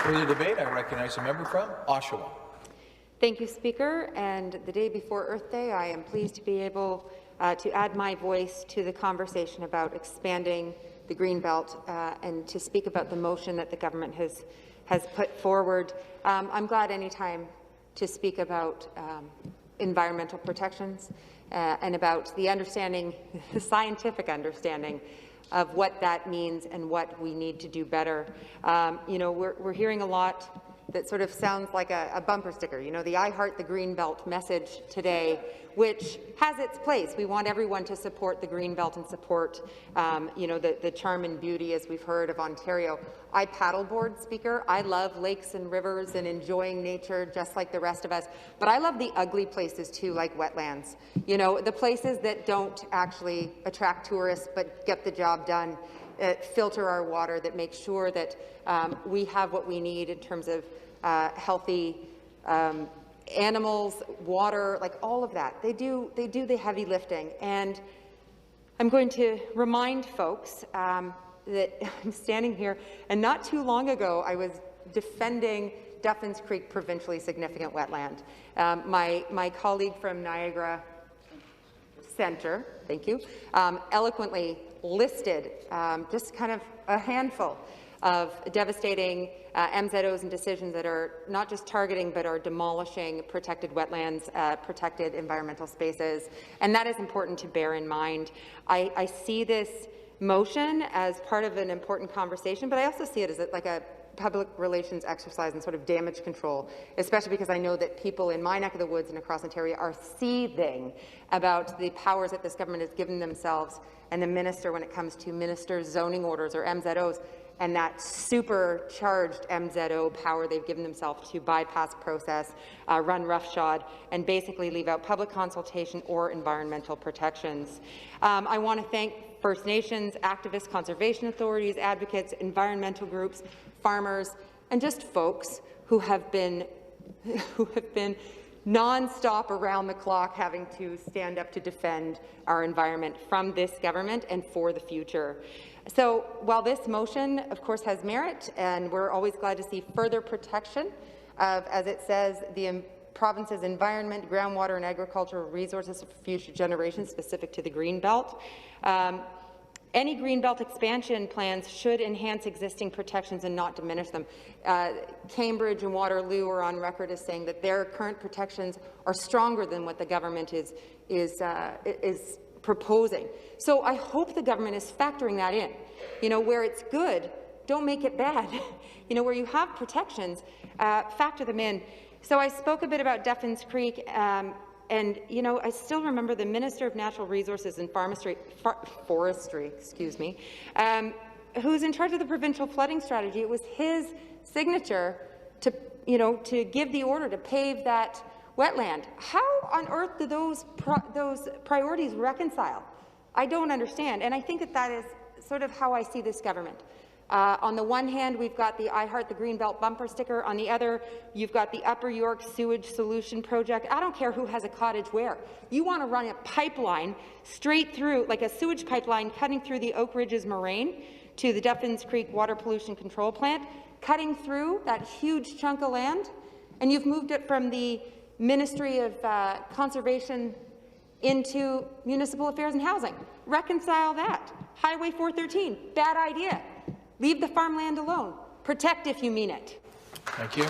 For the debate, I recognize a member from Oshawa. Thank you, Speaker. And the day before Earth Day, I am pleased to be able to add my voice to the conversation about expanding the Greenbelt and to speak about the motion that the government has put forward. I'm glad any time to speak about environmental protections and about the understanding, the scientific understanding of what that means and what we need to do better. You know, we're hearing a lot that sort of sounds like a bumper sticker, you know, the I Heart the Greenbelt message today, which has its place. We want everyone to support the Greenbelt and support, you know, the charm and beauty, as we've heard, of Ontario. I paddleboard, Speaker. I love lakes and rivers and enjoying nature just like the rest of us, but I love the ugly places too, like wetlands. You know, the places that don't actually attract tourists but get the job done, filter our water, that make sure that we have what we need in terms of healthy animals, water, like all of that. They do the heavy lifting. And I'm going to remind folks that I'm standing here, and not too long ago I was defending Duffins Creek provincially significant wetland. My colleague from Niagara Centre, thank you, eloquently listed just kind of a handful of devastating MZOs and decisions that are not just targeting but are demolishing protected wetlands, protected environmental spaces, and that is important to bear in mind. I see this motion as part of an important conversation, but I also see it as like a public relations exercise and sort of damage control, especially because I know that people in my neck of the woods and across Ontario are seething about the powers that this government has given themselves and the minister when it comes to minister's zoning orders or MZOs, and that supercharged MZO power they've given themselves to bypass process, run roughshod, and basically leave out public consultation or environmental protections. I want to thank First Nations, activists, conservation authorities, advocates, environmental groups, farmers, and just folks who have been non-stop around the clock having to stand up to defend our environment from this government and for the future. So while this motion, of course, has merit, and we're always glad to see further protection of, as it says, the province's environment, groundwater and agricultural resources for future generations specific to the Greenbelt. Any Greenbelt expansion plans should enhance existing protections and not diminish them. Cambridge and Waterloo are on record as saying that their current protections are stronger than what the government is proposing. So I hope the government is factoring that in. You know, where it's good, don't make it bad. You know, where you have protections, factor them in. So I spoke a bit about Duffins Creek. And, you know, I still remember the Minister of Natural Resources and Forestry, excuse me, who's in charge of the provincial flooding strategy. It was his signature to, you know, to give the order to pave that wetland. How on earth do those priorities reconcile? I don't understand. And I think that is sort of how I see this government. On the one hand, we've got the I Heart the Greenbelt bumper sticker. On the other, you've got the Upper York Sewage Solution Project. I don't care who has a cottage where. You want to run a pipeline straight through, like a sewage pipeline cutting through the Oak Ridges Moraine to the Duffins Creek Water Pollution Control Plant, cutting through that huge chunk of land, and you've moved it from the Ministry of Conservation into Municipal Affairs and Housing. Reconcile that. Highway 413, bad idea. Leave the farmland alone. Protect if you mean it. Thank you.